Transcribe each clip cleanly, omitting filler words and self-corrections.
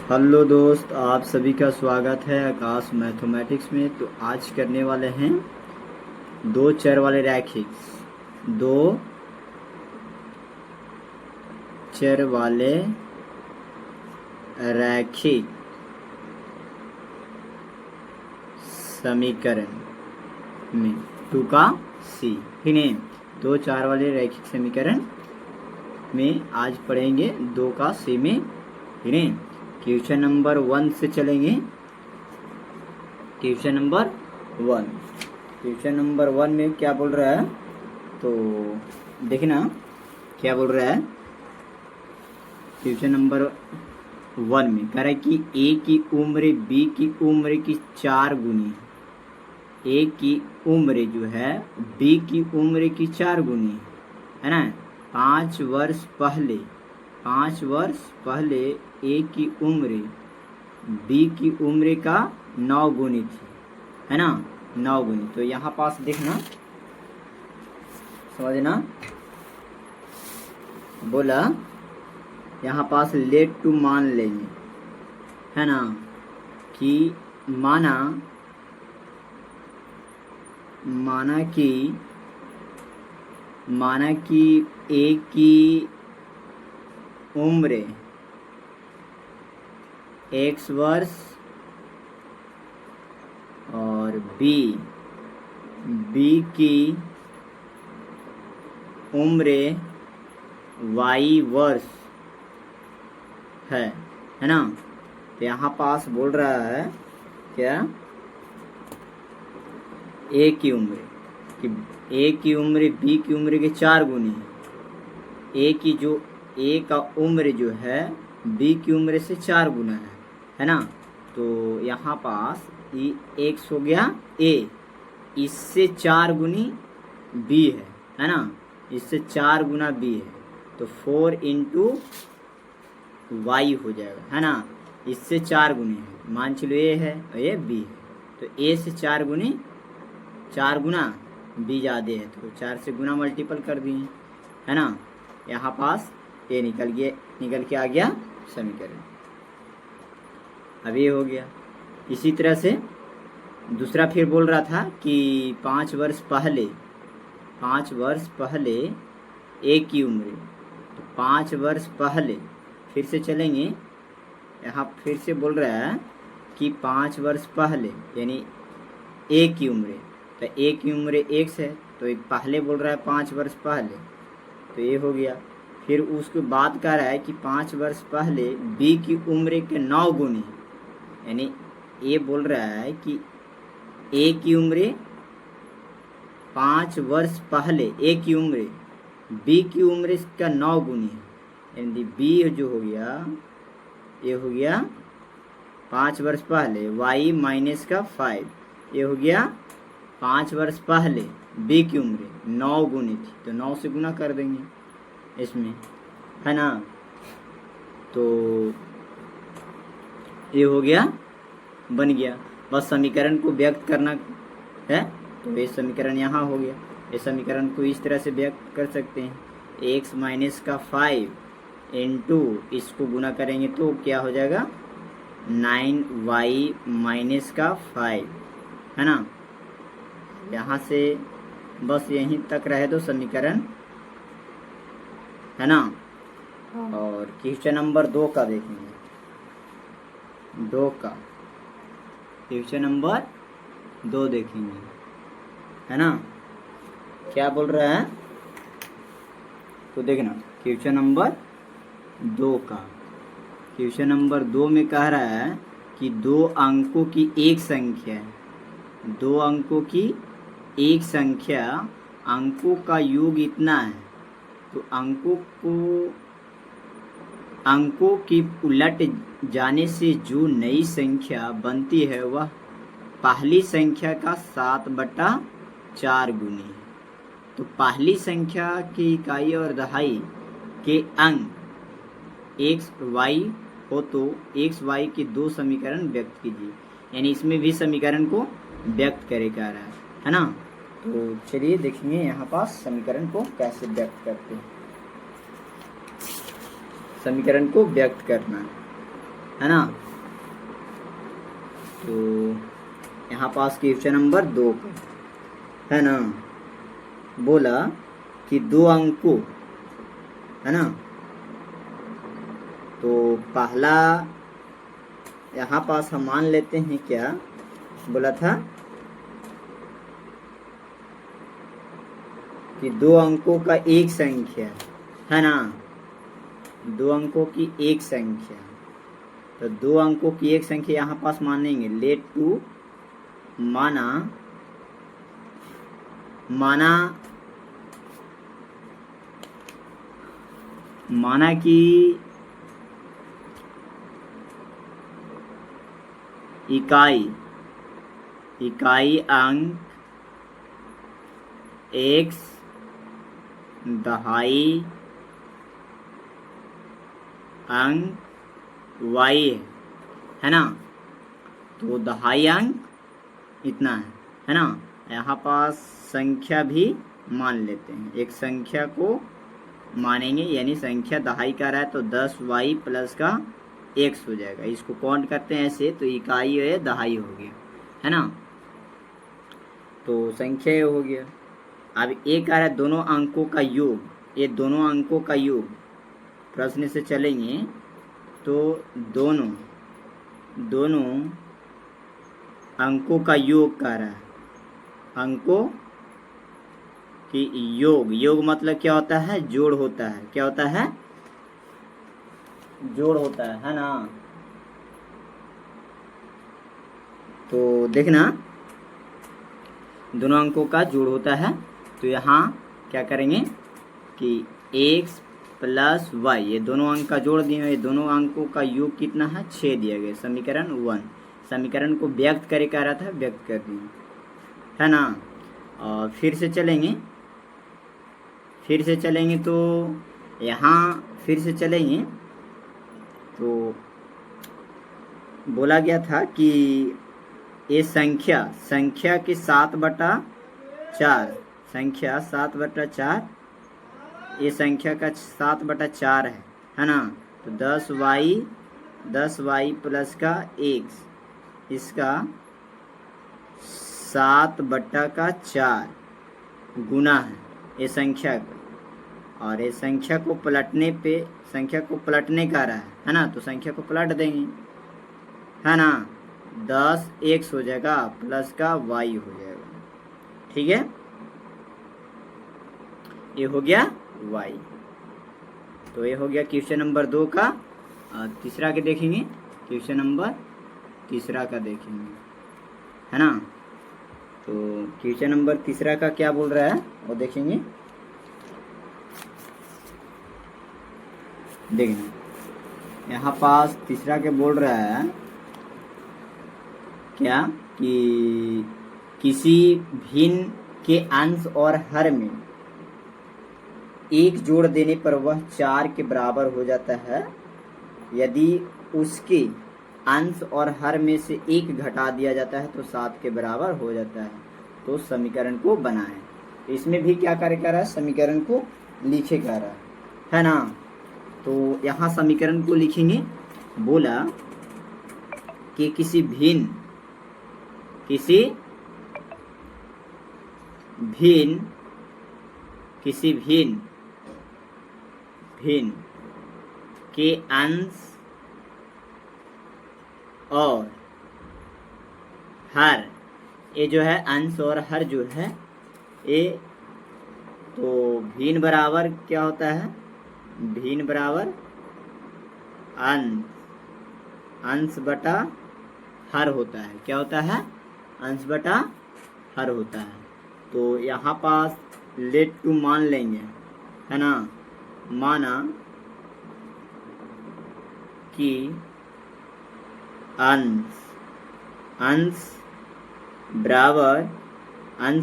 Hello दोस्त, आप सभी का स्वागत है आकाश मैथमेटिक्स में। तो आज करने वाले हैं दो चर वाले रैखिक समीकरण में 2 का सी। ठीक है, दो चार वाले रैखिक समीकरण में आज पढ़ेंगे 2 का सी में। ठीक है, क्वेश्चन नंबर 1 से चलेंगे। क्वेश्चन नंबर 1 में क्या बोल रहा है, तो देखना क्या बोल रहा है। क्वेश्चन नंबर 1 में कह रहा है कि ए की उम्र बी की उम्र की 4 गुनी है। ए की उम्र जो है बी की उम्र की 4 गुनी है ना। 5 वर्ष पहले ए की उम्र बी की उम्र का 9 गुनी थी, है ना, 9 गुनी। तो यहाँ पास देखना, समझना, बोला यहाँ पास लेट टू मान लेंगे, है ना, कि माना कि ए की उम्र x वर्ष और बी की उम्र y वर्ष है ना। तो यहाँ पास बोल रहा है क्या, ए की उम्र कि ए की उम्र बी की उम्र के 4 गुनी है। ए का उम्र जो है बी की उम्र से 4 गुना है ना। तो यहाँ पास x हो गया ए, इससे 4 गुनी बी है ना, इससे 4 गुना बी है। तो 4 इंटू वाई हो जाएगा, है ना। इससे 4 गुनी है, मान चलो ए है और ये बी है। तो ए से 4 गुना बी ज़्यादा है, तो 4 से गुना मल्टीपल कर दिए, है ना। यहाँ पास ये निकल के आ गया समीकरण। अब ये हो गया। इसी तरह से दूसरा फिर बोल रहा था कि 5 वर्ष पहले ए की उम्र, तो 5 वर्ष पहले फिर से चलेंगे। यहाँ फिर से बोल रहा है कि 5 वर्ष पहले यानी ए की उम्र, तो ए की उम्र x है, तो एक पहले बोल रहा है 5 वर्ष पहले, तो ये हो गया। फिर उसके बाद कह रहा है कि 5 वर्ष पहले बी की उम्र के 9 गुनी, यानी ये बोल रहा है कि ए की उम्र 5 वर्ष पहले ए की उम्र बी की उम्र का 9 गुनी है, यानी बी जो हो गया, ये हो गया 5 वर्ष पहले y माइनस का 5, ये हो गया 5 वर्ष पहले बी की उम्र 9 गुनी थी, तो 9 से गुना कर देंगे इसमें, है ना। तो ये हो गया, बन गया। बस समीकरण को व्यक्त करना है, तो ये समीकरण यहाँ हो गया। इस समीकरण को इस तरह से व्यक्त कर सकते हैं, x माइनस का 5 इंटू इसको गुना करेंगे तो क्या हो जाएगा 9y माइनस का 5, है ना। यहाँ से बस यहीं तक रहे तो समीकरण, है ना। और क्वेश्चन नंबर 2 का देखेंगे। क्वेश्चन नंबर 2 देखेंगे, है ना। क्या बोल रहा है, तो देखना क्वेश्चन नंबर 2 का। क्वेश्चन नंबर 2 में कह रहा है कि 2 अंकों की एक संख्या है, 2 अंकों की एक संख्या, अंकों का योग इतना है, तो अंकों की उलट जाने से जो नई संख्या बनती है वह पहली संख्या का 7/4 गुनी है। तो पहली संख्या की इकाई और दहाई के अंक x y हो तो x y के 2 समीकरण व्यक्त कीजिए, यानी इसमें भी समीकरण को व्यक्त करे कह रहा है ना। तो चलिए देखेंगे यहाँ पास समीकरण को कैसे व्यक्त करते हैं। समीकरण को व्यक्त करना, है ना। तो यहाँ पास क्वेश्चन नंबर 2 है ना, बोला कि 2 अंकों, है ना। तो पहला यहाँ पास हम मान लेते हैं, क्या बोला था कि 2 अंकों का एक संख्या, है ना, 2 अंकों की एक संख्या। तो 2 अंकों की एक संख्या यहाँ पास मानेंगे, लेट टू माना कि इकाई अंक x, दहाई अंक y है ना। तो दहाई अंक इतना है ना। यहाँ पास संख्या भी मान लेते हैं, एक संख्या को मानेंगे, यानी संख्या दहाई का रहा है तो 10y प्लस का x हो जाएगा। इसको काउंट करते हैं ऐसे, तो इकाई है दहाई हो गया, है ना। तो संख्या ये हो गया। अब एक आ रहा है दोनों अंकों का योग, ये दोनों अंकों का योग, प्रश्न से चलेंगे तो दोनों अंकों का योग कह रहा है, अंकों की योग मतलब क्या होता है, जोड़ होता है। क्या होता है, जोड़ होता है ना। तो देखना, दोनों अंकों का जोड़ होता है। तो यहाँ क्या करेंगे कि x प्लस y, ये दोनों अंक का जोड़ दिए, ये दोनों अंकों का योग कितना है, 6 दिया गया। समीकरण 1, समीकरण को व्यक्त करे कह रहा था, व्यक्त कर दिए, है ना। और फिर से चलेंगे तो यहाँ फिर से चलेंगे तो बोला गया था कि ये संख्या के 7/4, संख्या 7/4, ये संख्या का 7/4 है ना। तो 10y प्लस का x, इसका 7/4 गुना है ये संख्या का। और ये संख्या को पलटने का रहा है ना। तो संख्या को पलट देंगे, है ना। 10x हो जाएगा प्लस का y हो जाएगा, ठीक है। ये हो गया y। तो ये हो गया क्वेश्चन नंबर 2 का। तीसरा के देखेंगे, क्वेश्चन नंबर तीसरा का देखेंगे, है ना। तो क्वेश्चन नंबर तीसरा का क्या बोल रहा है वो देखेंगे। देखना, यहाँ पास तीसरा के बोल रहा है क्या कि किसी भिन्न के अंश और हर में 1 जोड़ देने पर वह 4 के बराबर हो जाता है। यदि उसके अंश और हर में से 1 घटा दिया जाता है तो 7 के बराबर हो जाता है। तो समीकरण को बनाएं। इसमें भी क्या कार्य कर रहा है, समीकरण को लिखे कर रहा है ना। तो यहाँ समीकरण को लिखेंगे। बोला कि किसी भिन्न के अंश और हर, ये जो है अंश और हर जो है ये, तो भिन्न बराबर क्या होता है, भिन्न बराबर अंश बटा हर होता है। क्या होता है, अंश बटा हर होता है। तो यहाँ पास लेट टू मान लेंगे, है ना। माना कि अंश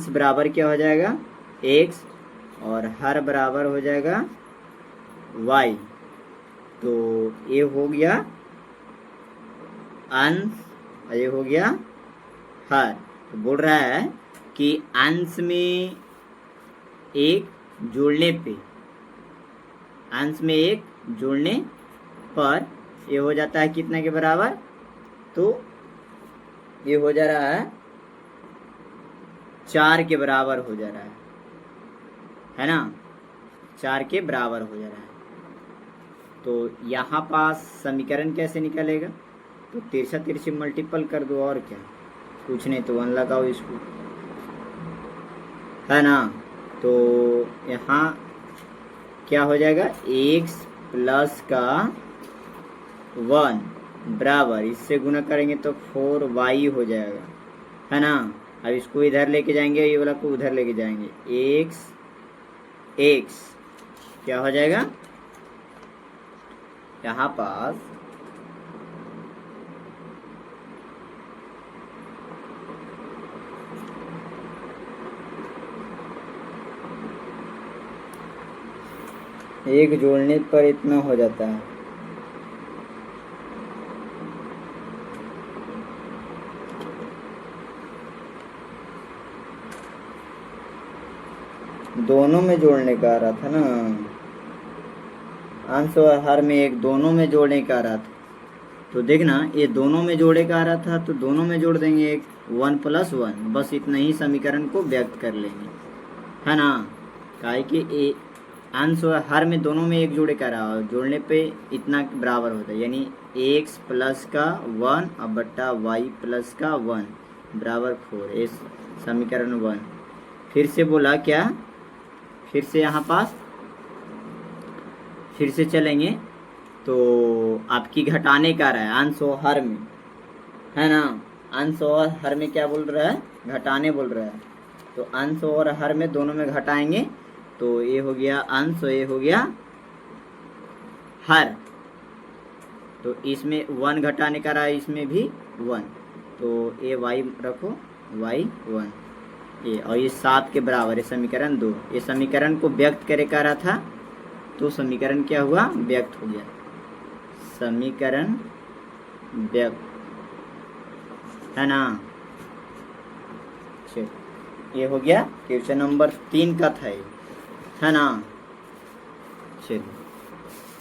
बराबर क्या हो जाएगा, x, और हर बराबर हो जाएगा y। तो ये हो गया अंश, ये हो गया हर। तो बोल रहा है कि अंश में 1 जोड़ने पर ये हो जाता है कितना के बराबर, तो ये हो जा रहा है 4 के बराबर हो जा रहा है ना, 4 के बराबर हो जा रहा है। तो यहाँ पास समीकरण कैसे निकलेगा, तो तिरछा तिरछी मल्टीपल कर दो और क्या, कुछ नहीं तो 1 लगाओ इसको, है ना। तो यहाँ क्या हो जाएगा, x प्लस का 1 बराबर, इससे गुना करेंगे तो 4y हो जाएगा, है ना। अब इसको इधर लेके जाएंगे, ये वाला को उधर लेके जाएंगे, x क्या हो जाएगा, यहाँ पास एक जोड़ने पर इतना हो जाता है, दोनों में जोड़ने का आ रहा था ना, अंश और हर में एक दोनों में जोड़ने का आ रहा था। तो देखना ये दोनों में जोड़े का आ रहा था, तो दोनों में जोड़ देंगे एक 1 + 1, बस इतना ही समीकरण को व्यक्त कर लेंगे, है ना। काहे कि अंश और हर में दोनों में एक जोड़े का रहा है, जोड़ने पे इतना बराबर होता है, यानी x प्लस का 1 और बट्टा y प्लस का 1 बराबर 4, इस समीकरण 1। फिर से बोला क्या, फिर से यहाँ पास फिर से चलेंगे, तो आपकी घटाने का रहा है अंश और हर में, है ना। अंश और हर में क्या बोल रहा है, घटाने बोल रहा है। तो अंश और हर में दोनों में घटाएंगे, तो ये हो गया अंश और ये हो गया हर। तो इसमें 1 घटाने का रहा है, इसमें भी 1, तो ये y रखो, y 1 ये, और ये 7 के बराबर है समीकरण 2। ये समीकरण को व्यक्त करे का रहा था, तो समीकरण क्या हुआ, व्यक्त हो गया, समीकरण व्यक्त, है ना। चलो ये हो गया क्वेश्चन नंबर 3 का था ये, है ना। चलो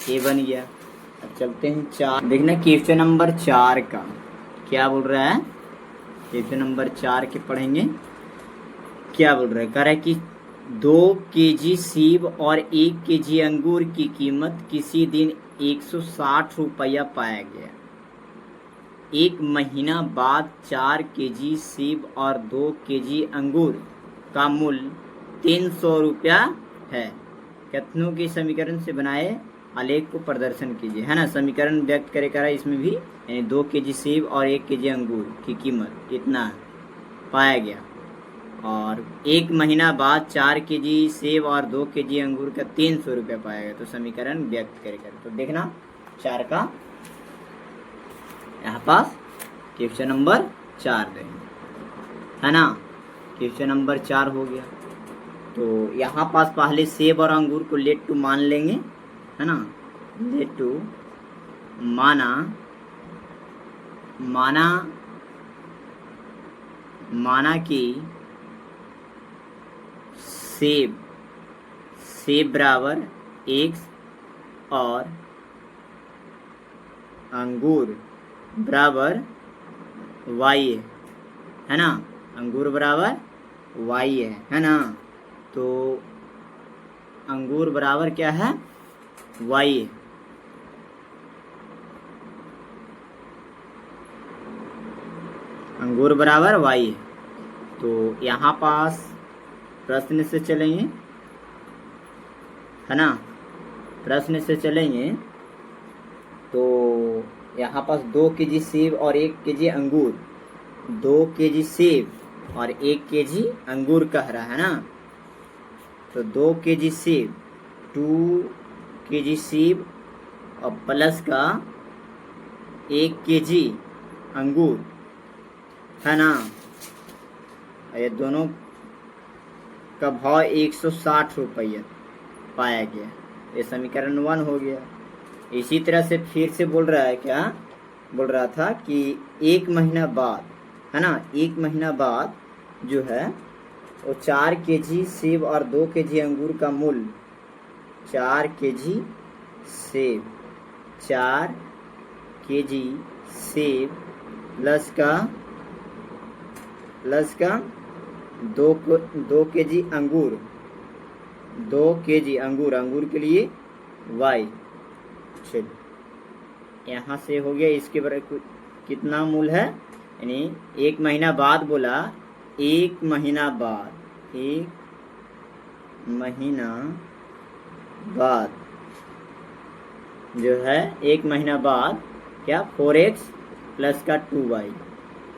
ये बन गया। अब चलते हैं 4, देखना क्वेश्चन नंबर 4 का क्या बोल रहा है। क्वेश्चन नंबर 4 के पढ़ेंगे, क्या बोल रहा है, कह रहा है कि 2 केजी सेब और 1 केजी अंगूर की कीमत किसी दिन 160 रुपया पाया गया। 1 महीना बाद 4 केजी सेब और 2 केजी अंगूर का मूल्य 300 रुपया है। कथनों के समीकरण से बनाए आलेख को प्रदर्शन कीजिए, है ना। समीकरण व्यक्त करे करा इसमें भी, यानी 2 केजी सेब और 1 केजी अंगूर की कीमत इतना पाया गया, और 1 महीना बाद 4 केजी सेब और 2 केजी अंगूर का 300 रुपया पाया गया। तो समीकरण व्यक्त करेगा। तो देखना 4 का यहाँ पास क्वेश्चन नंबर 4 देंगे, है ना। क्वेश्चन नंबर 4 हो गया। तो यहाँ पास पहले सेब और अंगूर को लेट टू मान लेंगे, है ना। लेट टू माना माना माना कि सेब बराबर x और अंगूर बराबर y है ना। अंगूर बराबर y है ना। तो अंगूर बराबर क्या है, y। अंगूर बराबर y। तो यहाँ पास प्रश्न से चलेंगे, है ना। प्रश्न से चलेंगे तो यहाँ पास 2 केजी सेब और 1 केजी अंगूर, 2 केजी सेब और 1 केजी अंगूर कह रहा है ना। तो 2 केजी सेब, 2 केजी सेब और प्लस का 1 केजी अंगूर, है ना। ये दोनों का भाव 160 रुपया पाया गया। ये समीकरण 1 हो गया। इसी तरह से फिर से बोल रहा है, क्या बोल रहा था कि 1 महीना बाद, है ना, 1 महीना बाद जो है वो 4 केजी सेब और 2 केजी अंगूर का मूल्य, 4 केजी सेब, 4 केजी सेब प्लस का 2 केजी अंगूर, 2 केजी अंगूर के लिए y। चलो यहाँ से हो गया। इसके बराबर कितना मूल है, यानी 1 महीना बाद बोला, 1 महीना बाद जो है 1 महीना बाद क्या 4x प्लस का 2y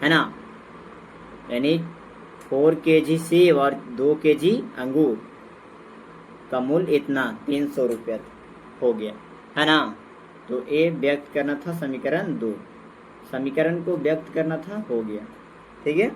है ना, यानी 4 केजी सेब और 2 केजी अंगूर का मूल्य इतना 300 रुपया हो गया है ना। तो ये व्यक्त करना था समीकरण 2, समीकरण को व्यक्त करना था, हो गया। ठीक है।